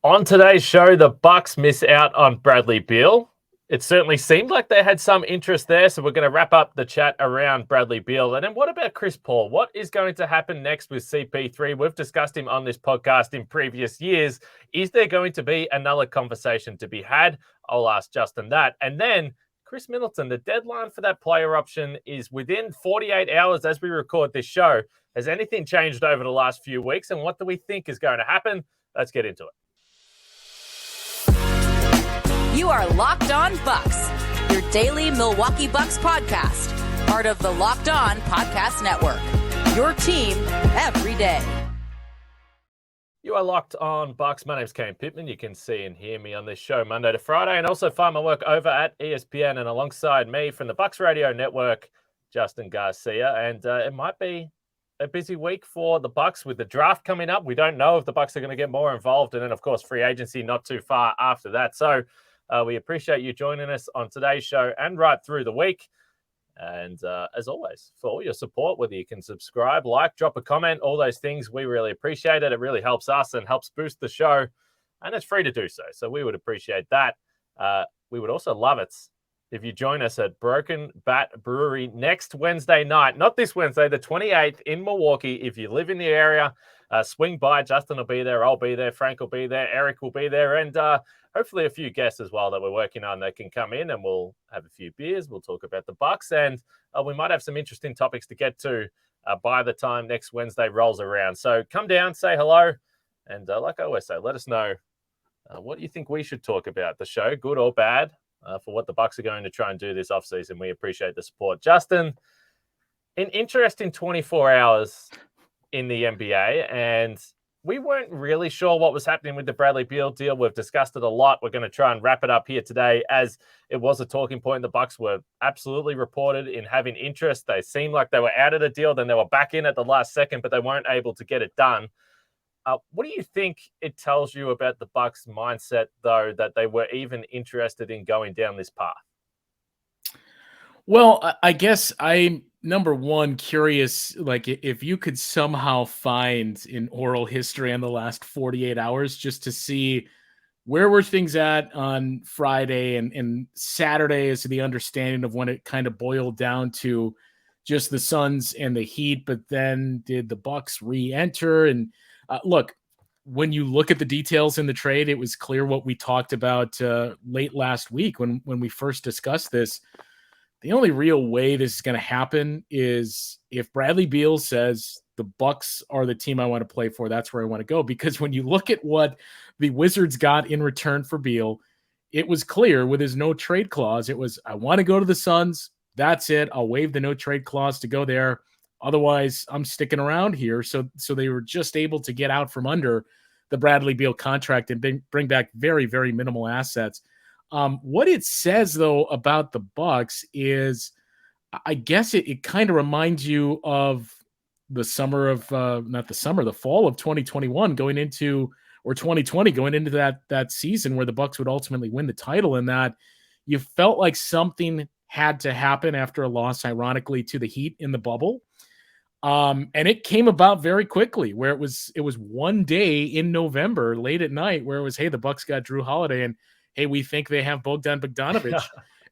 On today's show, the Bucks miss out on Bradley Beal. It certainly seemed like they had some interest there, so we're going to wrap up the chat around Bradley Beal. And then what about Chris Paul? What is going to happen next with CP3? We've discussed him on this podcast in previous years. Is there going to be another conversation to be had? I'll ask Justin that. And then Khris Middleton, the deadline for that player option is within 48 hours as we record this show. Has anything changed over the last few weeks? And what do we think is going to happen? Let's get into it. You are Locked On Bucks, your daily Milwaukee Bucks podcast, part of the Locked On Podcast Network, your team every day. You are Locked On Bucks. My name's Kane Pittman. You can see and hear me on this show Monday to Friday, and also find my work over at ESPN. And alongside me from the Bucks Radio Network, Justin Garcia. And it might be a busy week for the Bucks with the draft coming up. We don't know if the Bucks are going to get more involved, and then of course free agency not too far after that. So we appreciate you joining us on today's show and right through the week. And as always, for all your support, whether you can subscribe, like, drop a comment, all those things, we really appreciate it. It really helps us and helps boost the show. And it's free to do so. So we would appreciate that. We would also love it if you join us at Broken Bat Brewery next Wednesday night. Not this Wednesday, the 28th in Milwaukee. If you live in the area, swing by. Justin will be there. I'll be there. Frank will be there. Eric will be there. And hopefully a few guests as well that we're working on that can come in, and we'll have a few beers. We'll talk about the Bucks, and we might have some interesting topics to get to by the time next Wednesday rolls around. So come down, say hello, and like I always say, let us know what you think we should talk about the show, good or bad, for what the Bucks are going to try and do this offseason. We appreciate the support. Justin, an interesting 24 hours in the NBA, and we weren't really sure what was happening with the Bradley Beal deal. We've discussed it a lot. We're going to try and wrap it up here today, as it was a talking point. The Bucks were absolutely reported in having interest. They seemed like they were out of the deal. Then they were back in at the last second, but they weren't able to get it done. What do you think it tells you about the Bucks' mindset, though, that they were even interested in going down this path? Well, I guess I'm, number one, curious, like if you could somehow find an oral history on the last 48 hours just to see where were things at on Friday and Saturday is the understanding of when it kind of boiled down to just the Suns and the Heat. But then did the Bucks re-enter? And look, when you look at the details in the trade, it was clear what we talked about late last week when we first discussed this. The only real way this is going to happen is if Bradley Beal says the Bucks are the team I want to play for, that's where I want to go. Because when you look at what the Wizards got in return for Beal, it was clear with his no trade clause. It was, I want to go to the Suns. That's it. I'll waive the no trade clause to go there. Otherwise, I'm sticking around here. So they were just able to get out from under the Bradley Beal contract and bring back very, very minimal assets. What it says, though, about the Bucks is, I guess it kind of reminds you of the summer of, the fall of 2021 going into, or 2020 going into that season where the Bucks would ultimately win the title, and that you felt like something had to happen after a loss, ironically, to the Heat in the bubble. And it came about very quickly, where it was one day in November, late at night, where it was, hey, the Bucks got Drew Holiday, and hey, we think they have Bogdan Bogdanovic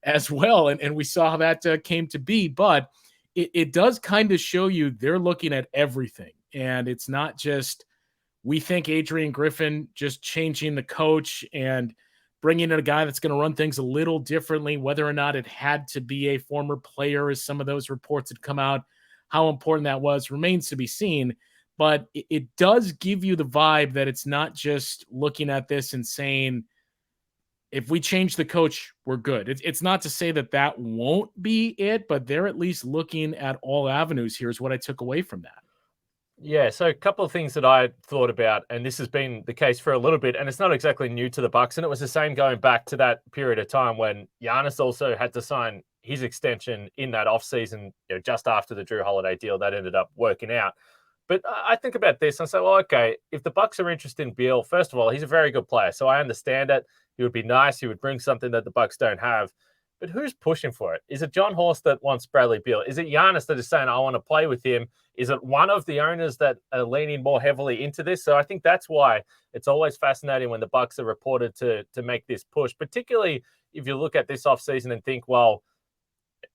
as well. And we saw how that came to be. But it does kind of show you they're looking at everything. And it's not just, we think Adrian Griffin just changing the coach and bringing in a guy that's going to run things a little differently, whether or not it had to be a former player, as some of those reports had come out. How important that was remains to be seen. But it does give you the vibe that it's not just looking at this and saying, if we change the coach, we're good. It's not to say that won't be it, but they're at least looking at all avenues here is what I took away from that. Yeah, so a couple of things that I thought about, and this has been the case for a little bit, and it's not exactly new to the Bucks, and it was the same going back to that period of time when Giannis also had to sign his extension in that offseason, just after the Drew Holiday deal that ended up working out. But I think about this and say, well, okay, if the Bucks are interested in Beal, first of all, he's a very good player, so I understand it. He would be nice. He would bring something that the Bucks don't have. But who's pushing for it? Is it John Horst that wants Bradley Beal? Is it Giannis that is saying, I want to play with him? Is it one of the owners that are leaning more heavily into this? So I think that's why it's always fascinating when the Bucks are reported to make this push, particularly if you look at this offseason and think, well,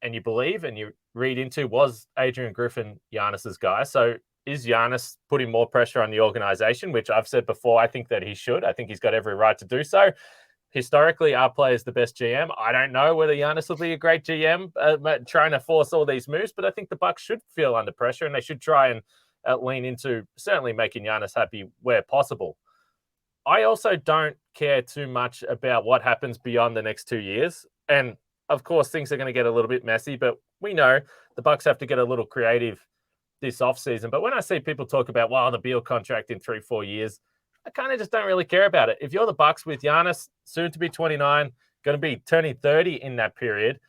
and you believe and you read into, was Adrian Griffin Giannis's guy? So is Giannis putting more pressure on the organization, which I've said before, I think that he should. I think he's got every right to do so. Historically, our player is the best GM. I don't know whether Giannis will be a great GM trying to force all these moves, but I think the Bucks should feel under pressure and they should try and lean into certainly making Giannis happy where possible. I also don't care too much about what happens beyond the next 2 years. And of course, things are going to get a little bit messy, but we know the Bucks have to get a little creative this offseason. But when I see people talk about, wow, the Beal contract in 3-4 years, I kind of just don't really care about it. If you're the Bucks with Giannis, soon to be 29, going to be turning 30 in that period,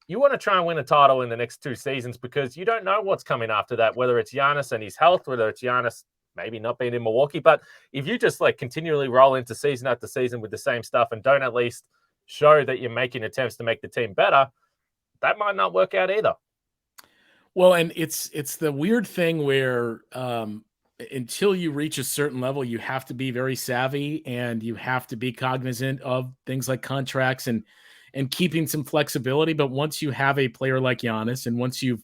you want to try and win a title in the next 2 seasons because you don't know what's coming after that, whether it's Giannis and his health, whether it's Giannis maybe not being in Milwaukee. But if you just like continually roll into season after season with the same stuff and don't at least show that you're making attempts to make the team better, that might not work out either. Well, and it's the weird thing where until you reach a certain level, you have to be very savvy and you have to be cognizant of things like contracts and keeping some flexibility. But once you have a player like Giannis and once you've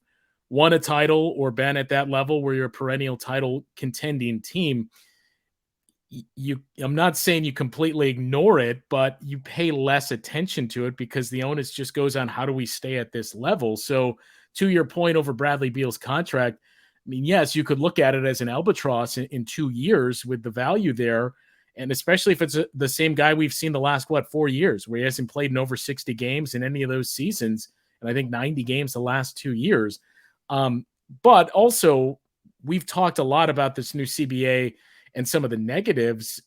won a title or been at that level where you're a perennial title contending team, I'm not saying you completely ignore it, but you pay less attention to it because the onus just goes on how do we stay at this level. So to your point over Bradley Beal's contract, I mean, yes, you could look at it as an albatross in 2 years with the value there. And especially if it's the same guy we've seen the last, 4 years, where he hasn't played in over 60 games in any of those seasons. And I think 90 games the last 2 years. But also, we've talked a lot about this new CBA and some of the negatives.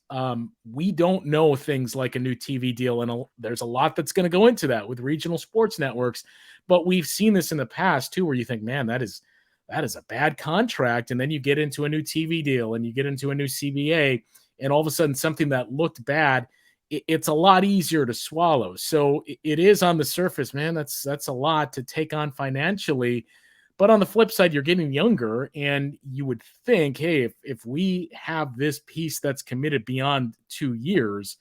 We don't know things like a new TV deal. And there's a lot that's going to go into that with regional sports networks. But we've seen this in the past, too, where you think, man, that is a bad contract. And then you get into a new TV deal and you get into a new CBA. And all of a sudden, something that looked bad, it's a lot easier to swallow. So it is on the surface, man, that's a lot to take on financially. But on the flip side, you're getting younger, and you would think, hey, if we have this piece that's committed beyond 2 years,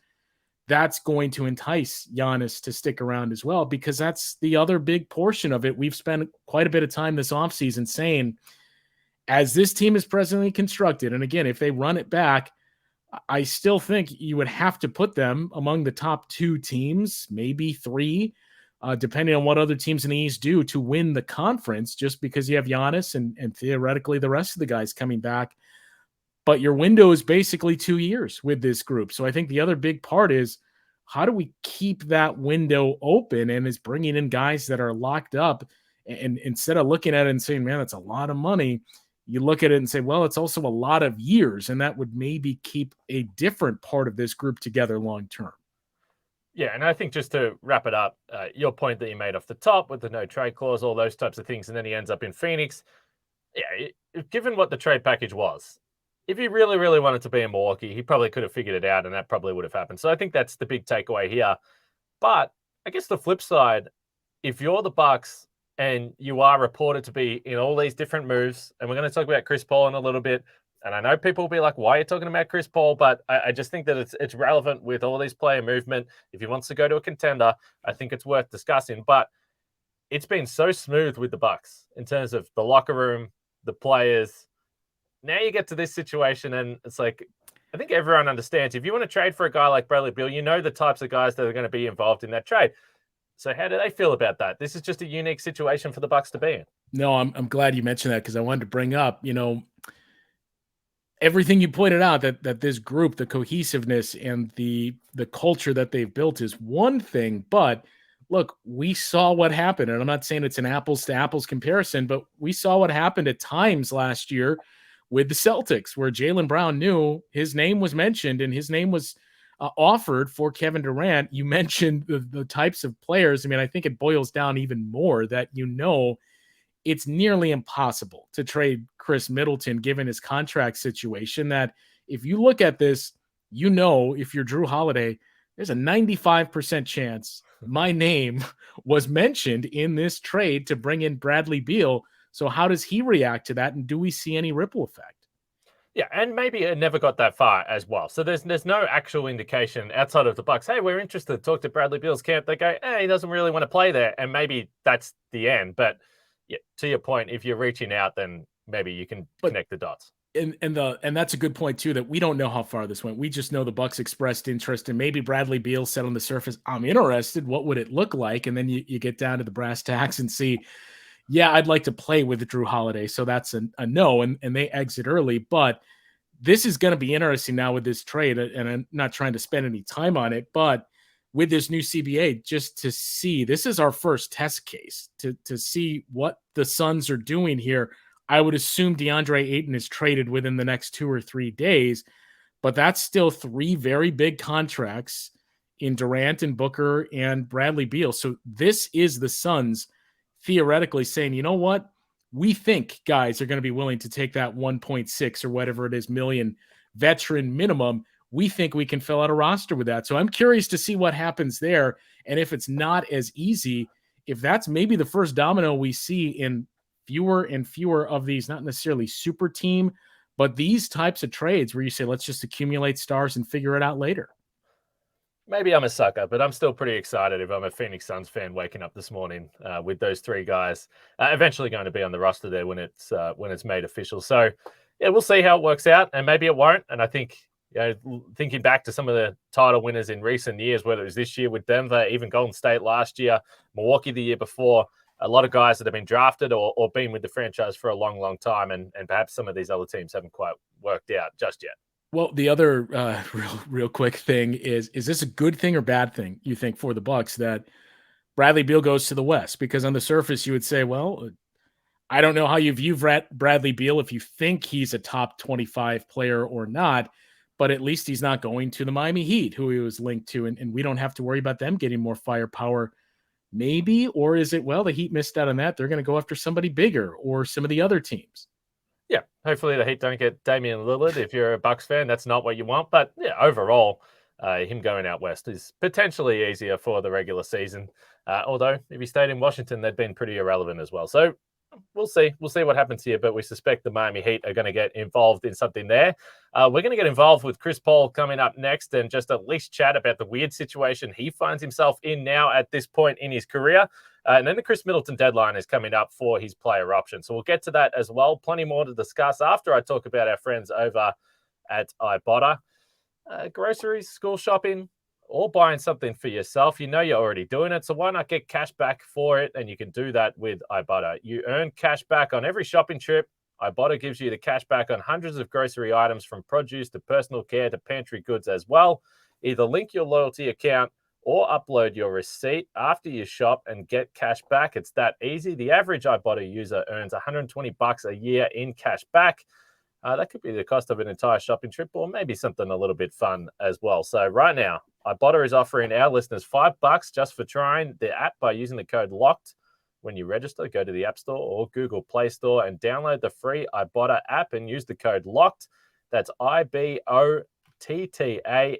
that's going to entice Giannis to stick around as well, because that's the other big portion of it. We've spent quite a bit of time this offseason saying, as this team is presently constructed, and again, if they run it back, I still think you would have to put them among the top 2 teams, maybe 3, depending on what other teams in the East do to win the conference, just because you have Giannis and theoretically the rest of the guys coming back. But your window is basically 2 years with this group. So I think the other big part is, how do we keep that window open, and is bringing in guys that are locked up. And instead of looking at it and saying, man, that's a lot of money, you look at it and say, well, it's also a lot of years, and that would maybe keep a different part of this group together long term. Yeah, and I think just to wrap it up, your point that you made off the top with the no trade clause, all those types of things, and then he ends up in Phoenix. Yeah, given what the trade package was, if he really, really wanted to be in Milwaukee, he probably could have figured it out, and that probably would have happened. So I think that's the big takeaway here. But I guess the flip side, if you're the Bucks and you are reported to be in all these different moves, and we're going to talk about Chris Paul in a little bit, and I know people will be like, why are you talking about Chris Paul? But I just think that it's relevant with all these player movement. If he wants to go to a contender, I think it's worth discussing. But it's been so smooth with the Bucks in terms of the locker room, the players. Now you get to this situation, and it's like, I think everyone understands, if you want to trade for a guy like Bradley Beal, you know the types of guys that are going to be involved in that trade. So how do they feel about that? This is just a unique situation for the Bucks to be in. No, I'm glad you mentioned that, because I wanted to bring up, everything you pointed out, that this group, the cohesiveness and the culture that they've built is one thing. But look, we saw what happened, and I'm not saying it's an apples to apples comparison, but we saw what happened at times last year with the Celtics, where Jaylen Brown knew his name was mentioned and his name was offered for Kevin Durant. You mentioned the types of players. I mean, I think it boils down even more that, it's nearly impossible to trade Khris Middleton given his contract situation. That if you look at this, if you're Drew Holiday, there's a 95% chance my name was mentioned in this trade to bring in Bradley Beal. So how does he react to that? And do we see any ripple effect? Yeah, and maybe it never got that far as well. So there's no actual indication outside of the Bucks. Hey, we're interested. Talk to Bradley Beal's camp. They go, hey, he doesn't really want to play there, and maybe that's the end. But yeah, to your point, if you're reaching out, then maybe you can connect the dots. And that's a good point too, that we don't know how far this went. We just know the Bucks expressed interest, and maybe Bradley Beal said on the surface, I'm interested. What would it look like? And then you get down to the brass tacks and see, yeah, I'd like to play with Drew Holiday. So that's a no, and they exit early. But this is going to be interesting now with this trade, and I'm not trying to spend any time on it, but with this new CBA, just to see, this is our first test case to see what the Suns are doing here. I would assume DeAndre Ayton is traded within the next 2 or 3 days, but that's still 3 very big contracts in Durant and Booker and Bradley Beal. So this is the Suns theoretically saying, you know what? We think guys are going to be willing to take that 1.6 or whatever it is million veteran minimum. We think we can fill out a roster with that. So I'm curious to see what happens there. And if it's not as easy, if that's maybe the first domino we see in fewer and fewer of these, not necessarily super team, but these types of trades where you say, let's just accumulate stars and figure it out later. Maybe I'm a sucker, but I'm still pretty excited if I'm a Phoenix Suns fan waking up this morning with those 3 guys eventually going to be on the roster there when it's made official. So yeah, we'll see how it works out, and maybe it won't. And I think, thinking back to some of the title winners in recent years, whether it was this year with Denver, even Golden State last year, Milwaukee the year before, a lot of guys that have been drafted or been with the franchise for a long, long time, and perhaps some of these other teams haven't quite worked out just yet. Well, the other real quick thing is this a good thing or bad thing, you think, for the Bucks that Bradley Beal goes to the West? Because on the surface, you would say, well, I don't know how you view Bradley Beal, if you think he's a top 25 player or not, but at least he's not going to the Miami Heat, who he was linked to, and we don't have to worry about them getting more firepower, maybe? Or is it, well, the Heat missed out on that, they're going to go after somebody bigger or some of the other teams? Yeah, hopefully the Heat don't get Damian Lillard. If you're a Bucks fan, that's not what you want. But yeah, overall, him going out west is potentially easier for the regular season. Although if he stayed in Washington, they'd been pretty irrelevant as well. So we'll see. We'll see what happens here. But we suspect the Miami Heat are going to get involved in something there. We're going to get involved with Chris Paul coming up next and just at least chat about the weird situation he finds himself in now at this point in his career. And then the Khris Middleton deadline is coming up for his player option. So we'll get to that as well. Plenty more to discuss after I talk about our friends over at Ibotta. Groceries, school shopping, or buying something for yourself. You know you're already doing it, so why not get cash back for it? And you can do that with Ibotta. You earn cash back on every shopping trip. Ibotta gives you the cash back on hundreds of grocery items, from produce to personal care to pantry goods as well. Either link your loyalty account or upload your receipt after you shop and get cash back. It's that easy. The average Ibotta user earns $120 a year in cash back. That could be the cost of an entire shopping trip, or maybe something a little bit fun as well. So right now, Ibotta is offering our listeners $5 just for trying the app by using the code LOCKED. When you register, go to the App Store or Google Play Store and download the free Ibotta app and use the code LOCKED. That's IBOTTA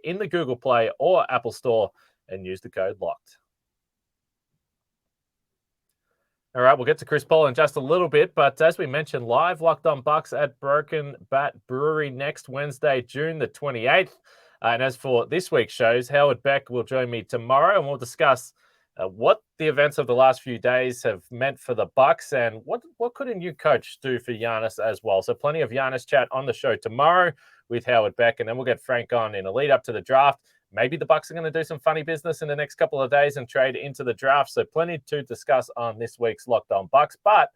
in the Google Play or Apple Store, and use the code LOCKED. All right, we'll get to Chris Paul in just a little bit, but as we mentioned, live Locked On Bucks at Broken Bat Brewery next Wednesday, June the 28th. And as for this week's shows, Howard Beck will join me tomorrow, and we'll discuss what the events of the last few days have meant for the Bucks, and what could a new coach do for Giannis as well. So plenty of Giannis chat on the show tomorrow with Howard Beck, and then we'll get Frank on in a lead up to the draft. Maybe the Bucks are going to do some funny business in the next couple of days and trade into the draft. So plenty to discuss on this week's Locked On Bucks. But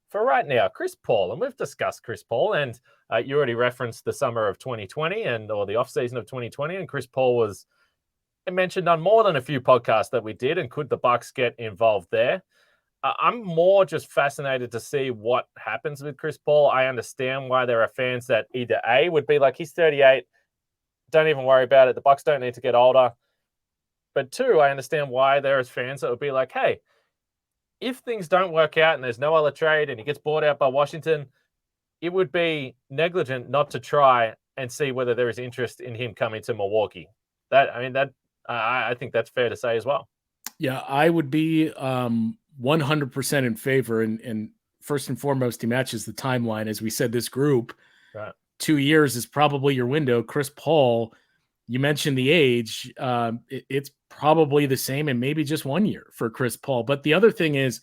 for right now, Chris Paul, and we've discussed Chris Paul, and you already referenced the summer of 2020 or the offseason of 2020, and Chris Paul was mentioned on more than a few podcasts that we did, and could the Bucks get involved there? I'm more just fascinated to see what happens with Chris Paul. I understand why there are fans that either A, would be like, he's 38, don't even worry about it, the Bucks don't need to get older. But 2, I understand why there is fans that would be like, hey, if things don't work out and there's no other trade and he gets bought out by Washington, it would be negligent not to try and see whether there is interest in him coming to Milwaukee. I think that's fair to say as well. Yeah, I would be 100% in favor. And first and foremost, he matches the timeline. As we said, this group, Right. 2 years is probably your window. Chris Paul, you mentioned the age. It's probably the same and maybe just 1 year for Chris Paul. But the other thing is,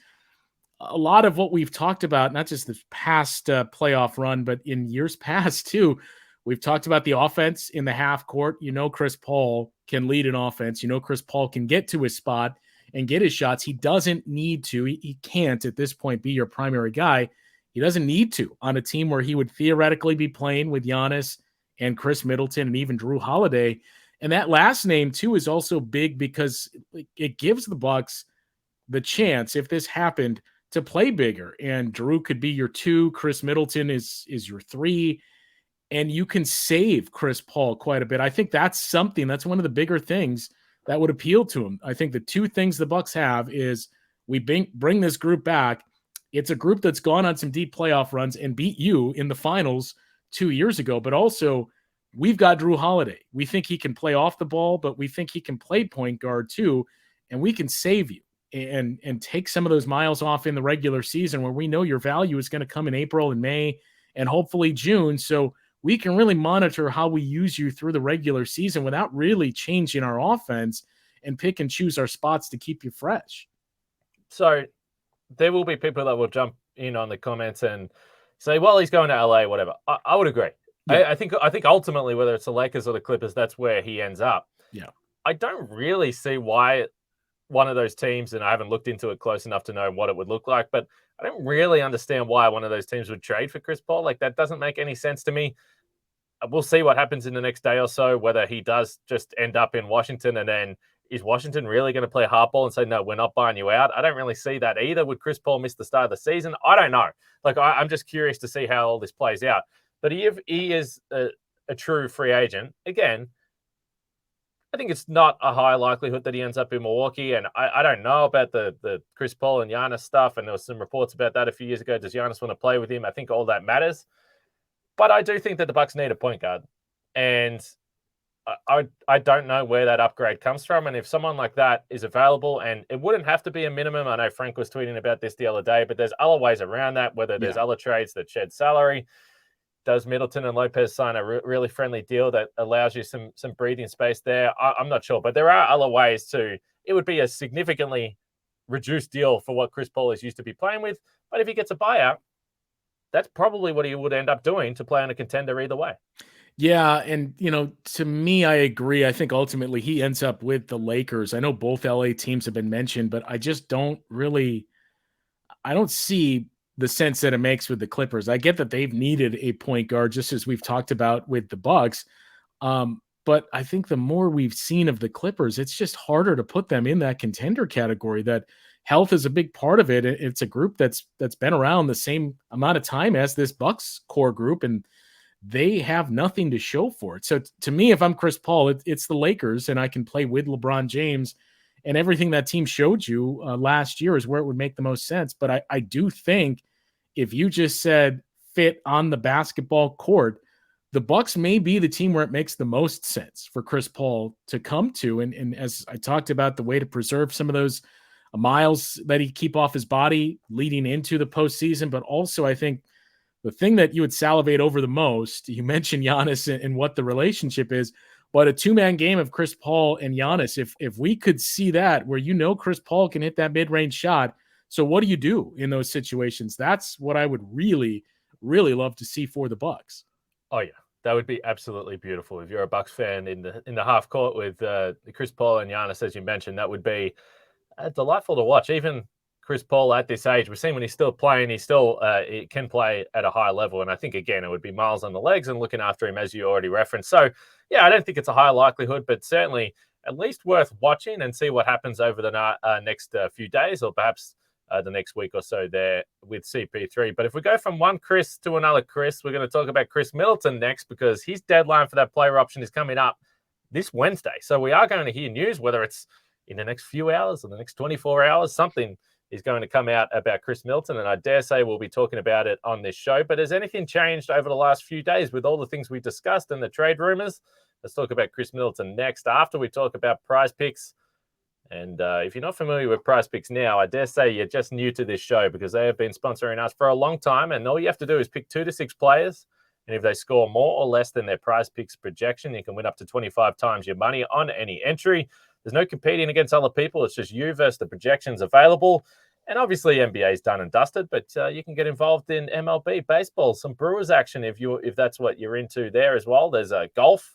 a lot of what we've talked about, not just this past playoff run, but in years past too, we've talked about the offense in the half court. Chris Paul can lead an offense. Chris Paul can get to his spot and get his shots. He doesn't need to. He can't at this point be your primary guy. He doesn't need to on a team where he would theoretically be playing with Giannis and Khris Middleton and even Drew Holiday. And that last name too is also big because it gives the Bucks the chance, if this happened, to play bigger. And Drew could be your 2. Khris Middleton is your 3. And you can save Chris Paul quite a bit. I think that's one of the bigger things that would appeal to him. I think the 2 things the Bucks have is we bring this group back. It's a group that's gone on some deep playoff runs and beat you in the finals 2 years ago. But also, we've got Drew Holiday. We think he can play off the ball, but we think he can play point guard too. And we can save you and take some of those miles off in the regular season where we know your value is going to come in April and May and hopefully June. So we can really monitor how we use you through the regular season without really changing our offense and pick and choose our spots to keep you fresh. So there will be people that will jump in on the comments and say, well, he's going to LA, whatever. I would agree. Yeah. I think ultimately, whether it's the Lakers or the Clippers, that's where he ends up. Yeah. I don't really see why one of those teams, and I haven't looked into it close enough to know what it would look like, but I don't really understand why one of those teams would trade for Chris Paul. Like, that doesn't make any sense to me. We'll see what happens in the next day or so, whether he does just end up in Washington, and then is Washington really going to play hardball and say, no, we're not buying you out? I don't really see that either. Would Chris Paul miss the start of the season? I don't know. Like, I'm just curious to see how all this plays out. But if he is a true free agent, again, I think it's not a high likelihood that he ends up in Milwaukee. And I don't know about the Chris Paul and Giannis stuff. And there was some reports about that a few years ago. Does Giannis want to play with him? I think all that matters. But I do think that the Bucks need a point guard. And I don't know where that upgrade comes from. And if someone like that is available, and it wouldn't have to be a minimum. I know Frank was tweeting about this the other day, but there's other ways around that, whether there's other trades that shed salary. Does Middleton and Lopez sign a really friendly deal that allows you some breathing space there? I'm not sure, but there are other ways too. It would be a significantly reduced deal for what Chris Paul is used to be playing with. But if he gets a buyout, that's probably what he would end up doing to play on a contender either way. Yeah, and, to me, I agree. I think ultimately he ends up with the Lakers. I know both LA teams have been mentioned, but I just don't see the sense that it makes with the Clippers. I get that they've needed a point guard, just as we've talked about with the Bucks. But I think the more we've seen of the Clippers, it's just harder to put them in that contender category. That health is a big part of it. It's a group that's been around the same amount of time as this Bucks core group, and they have nothing to show for it. So to me, if I'm Chris Paul, it's the Lakers, and I can play with LeBron James, and everything that team showed you last year is where it would make the most sense. But I do think if you just said fit on the basketball court, the Bucks may be the team where it makes the most sense for Chris Paul to come to. And as I talked about, the way to preserve some of those miles that he keep off his body leading into the postseason. But also, I think the thing that you would salivate over the most, you mentioned Giannis and what the relationship is, but a 2-man game of Chris Paul and Giannis, if we could see that where Chris Paul can hit that mid-range shot. So what do you do in those situations? That's what I would really, really love to see for the Bucks. Oh yeah, that would be absolutely beautiful. If you're a Bucks fan in the half court with Chris Paul and Giannis, as you mentioned, that would be delightful to watch. Even Chris Paul at this age, we've seen when he's still playing, he can play at a high level. And I think, again, it would be miles on the legs and looking after him, as you already referenced. So, yeah, I don't think it's a high likelihood, but certainly at least worth watching and see what happens over the next few days, or perhaps the next week or so there with CP3. But if we go from one Chris to another Chris, we're going to talk about Khris Middleton next, because his deadline for that player option is coming up this Wednesday. So we are going to hear news, whether it's in the next few hours or the next 24 hours, something is going to come out about Khris Middleton, and I dare say we'll be talking about it on this show. But has anything changed over the last few days with all the things we discussed and the trade rumors? Let's talk about Khris Middleton next, after we talk about Prize Picks And if you're not familiar with Prize Picks now, I dare say you're just new to this show because they have been sponsoring us for a long time. And all you have to do is pick 2 to 6 players. And if they score more or less than their Prize Picks projection, you can win up to 25 times your money on any entry. There's no competing against other people. It's just you versus the projections available. And obviously NBA is done and dusted, but you can get involved in MLB, baseball, some Brewers action if that's what you're into there as well. There's golf,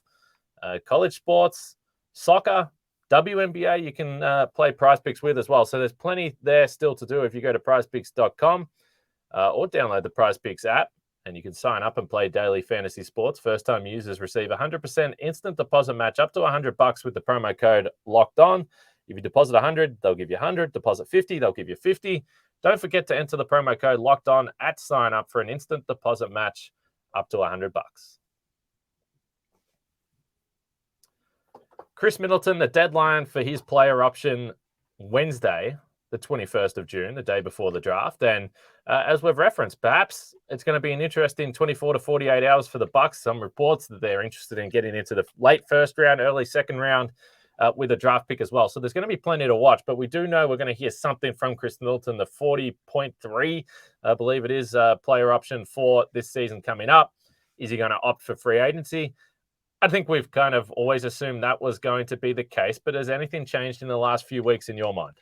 college sports, soccer, WNBA, you can play Prize Picks with as well. So there's plenty there still to do if you go to prizepicks.com or download the Prize Picks app, and you can sign up and play daily fantasy sports. First-time users receive 100% instant deposit match up to $100 with the promo code Locked On. If you deposit 100, they'll give you 100. Deposit 50, they'll give you 50. Don't forget to enter the promo code Locked On at sign up for an instant deposit match up to $100. Khris Middleton, the deadline for his player option Wednesday, the 21st of June, the day before the draft. And as we've referenced, perhaps it's going to be an interesting 24 to 48 hours for the Bucks. Some reports that they're interested in getting into the late first round, early second round with a draft pick as well. So there's going to be plenty to watch. But we do know we're going to hear something from Khris Middleton, the 40.3, I believe it is, player option for this season coming up. Is he going to opt for free agency? I think we've kind of always assumed that was going to be the case, but has anything changed in the last few weeks in your mind?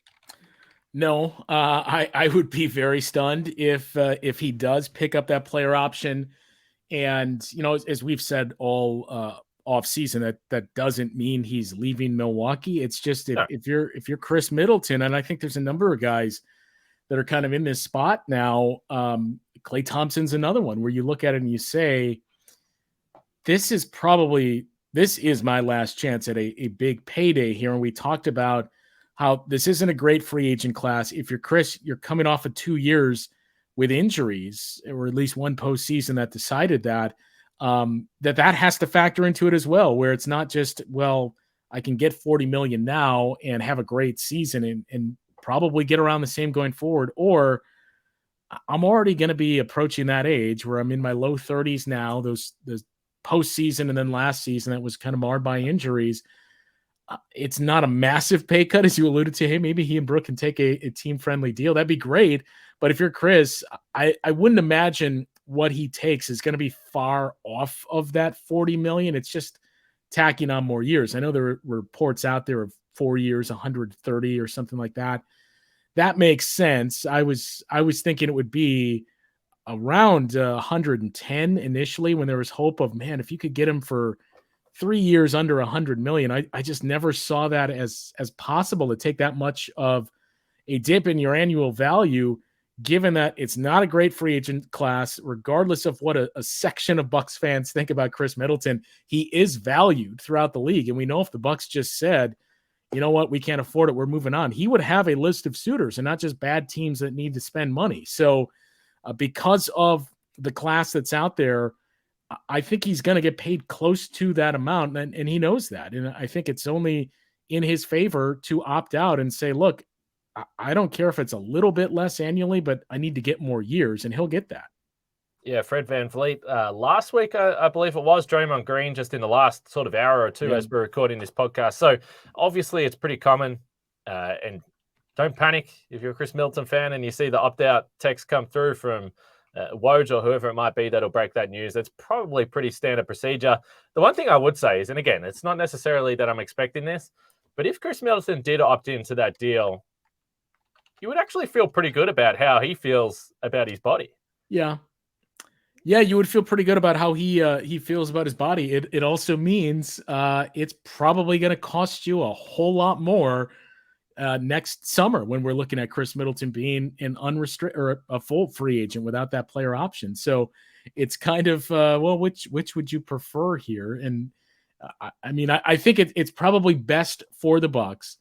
No, I would be very stunned if he does pick up that player option. And, as we've said all off season, that doesn't mean he's leaving Milwaukee. It's just if you're Khris Middleton, and I think there's a number of guys that are kind of in this spot now. Klay Thompson's another one where you look at it and you say, this is my last chance at a big payday here. And we talked about how this isn't a great free agent class. If you're Khris, you're coming off of 2 years with injuries, or at least one postseason that decided that has to factor into it as well, where it's not just, well, I can get $40 million now and have a great season and probably get around the same going forward, or I'm already going to be approaching that age where I'm in my low 30s now. Those postseason and then last season that was kind of marred by injuries. It's not a massive pay cut, as you alluded to. Hey, maybe he and Brooke can take a team-friendly deal. That'd be great. But if you're Khris, I wouldn't imagine what he takes is going to be far off of that $40 million. It's just tacking on more years. I know there were reports out there of 4 years, 130 or something like that. That makes sense. I was thinking it would be around 110 initially, when there was hope of, man, if you could get him for 3 years under 100 million. I just never saw that as possible to take that much of a dip in your annual value, given that it's not a great free agent class, regardless of what a section of Bucks fans think about Khris Middleton. He is valued throughout the league. And we know if the Bucks just said, you know what, we can't afford it, we're moving on, he would have a list of suitors and not just bad teams that need to spend money. So because of the class that's out there, I think he's going to get paid close to that amount, and he knows that. And I think it's only in his favor to opt out and say, look, I don't care if it's a little bit less annually, but I need to get more years, and he'll get that. Yeah, Fred VanVleet. Last week, I believe it was, Draymond Green, just in the last sort of hour or two as we're recording this podcast. So obviously it's pretty common, and don't panic if you're a Khris Middleton fan and you see the opt-out text come through from Woj or whoever it might be that'll break that news. That's probably pretty standard procedure. The one thing I would say is, and again, it's not necessarily that I'm expecting this, but if Khris Middleton did opt into that deal, you would actually feel pretty good about how he feels about his body. Yeah, you would feel pretty good about how he feels about his body. It also means it's probably going to cost you a whole lot more next summer when we're looking at Khris Middleton being an unrestricted or a full free agent without that player option. So it's kind of which would you prefer here? And I think it's probably best for the Bucks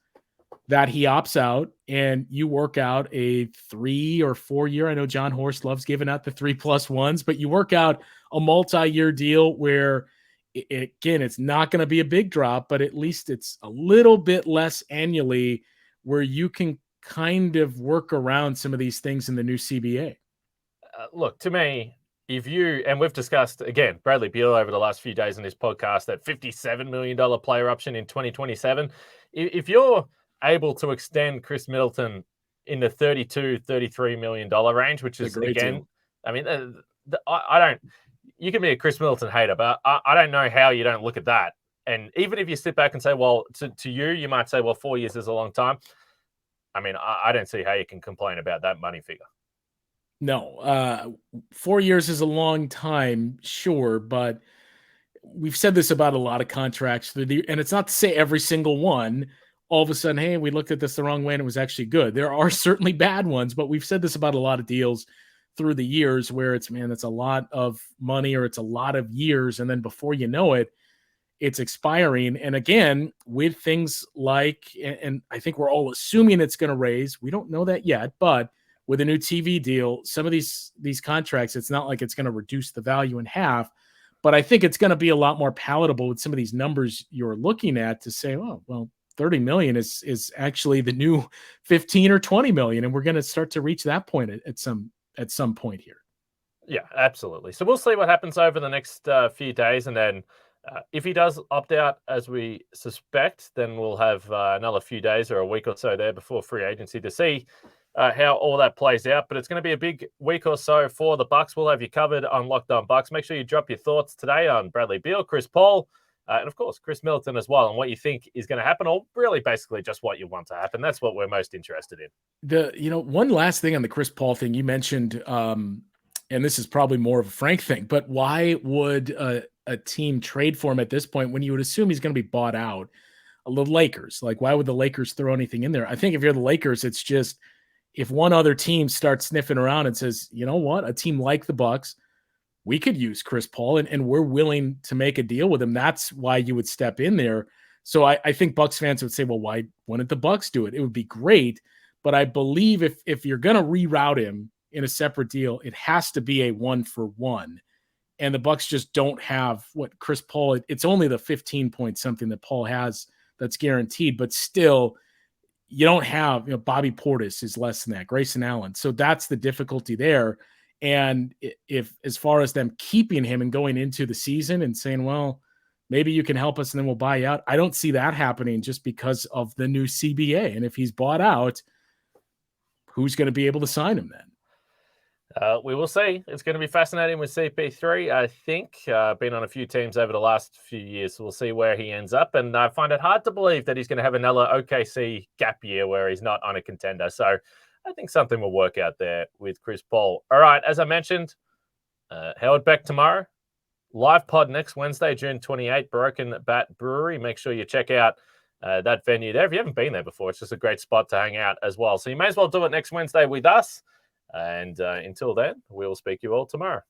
that he opts out and you work out a 3 or 4 year. I know John Horst loves giving out the 3+1s, but you work out a multi-year deal where again, it's not going to be a big drop, but at least it's a little bit less annually, where you can kind of work around some of these things in the new CBA. Look, to me, if you, and we've discussed, again, Bradley Beal over the last few days in this podcast, that $57 million player option in 2027. If you're able to extend Khris Middleton in the $32-33 million range, which is, again, deal. I mean, I don't, you can be a Khris Middleton hater, but I don't know how you don't look at that. And even if you sit back and say, well, to you might say, well, 4 years is a long time. I mean, I don't see how you can complain about that money figure. No, 4 years is a long time, sure, but we've said this about a lot of contracts, and it's not to say every single one, all of a sudden, hey, we looked at this the wrong way and it was actually good. There are certainly bad ones, but we've said this about a lot of deals through the years where it's a lot of money or it's a lot of years, and then before you know it, it's expiring. And again, with things like, and I think we're all assuming it's going to raise, we don't know that yet, but with a new TV deal, some of these contracts, it's not like it's going to reduce the value in half, but I think it's going to be a lot more palatable with some of these numbers you're looking at to say, oh, well, 30 million is actually the new 15 or 20 million. And we're going to start to reach that point at some point here. Yeah, absolutely. So we'll see what happens over the next few days. And then if he does opt out, as we suspect, then we'll have another few days or a week or so there before free agency to see how all that plays out. But it's going to be a big week or so for the Bucks. We'll have you covered on Locked On Bucks. Make sure you drop your thoughts today on Bradley Beal, Chris Paul, and of course, Khris Middleton as well, and what you think is going to happen, or really basically just what you want to happen. That's what we're most interested in. One last thing on the Chris Paul thing you mentioned, and this is probably more of a Frank thing, but why would a team trade for him at this point when you would assume he's going to be bought out? The Lakers, like, why would the Lakers throw anything in there? I think if you're the Lakers, it's just, if one other team starts sniffing around and says, you know what, a team like the Bucks, we could use Chris Paul and we're willing to make a deal with him, that's why you would step in there. So I think Bucks fans would say, well, why wouldn't the Bucks do it? It would be great. But I believe if you're going to reroute him in a separate deal, it has to be a 1-for-1. And the Bucks just don't have what Chris Paul, it's only the 15 point something that Paul has that's guaranteed, but still you don't have, Bobby Portis is less than that, Grayson Allen. So that's the difficulty there. And if, as far as them keeping him and going into the season and saying, well, maybe you can help us and then we'll buy you out, I don't see that happening just because of the new CBA. And if he's bought out, who's going to be able to sign him then? We will see. It's going to be fascinating with CP3. I think been on a few teams over the last few years, so we'll see where he ends up. And I find it hard to believe that he's going to have another OKC gap year where he's not on a contender. So I think something will work out there with Chris Paul. All right, as I mentioned, Howard Beck tomorrow. Live pod next Wednesday, June 28th, Broken Bat Brewery. Make sure you check out that venue there. If you haven't been there before, it's just a great spot to hang out as well. So you may as well do it next Wednesday with us. And until then, we'll speak to you all tomorrow.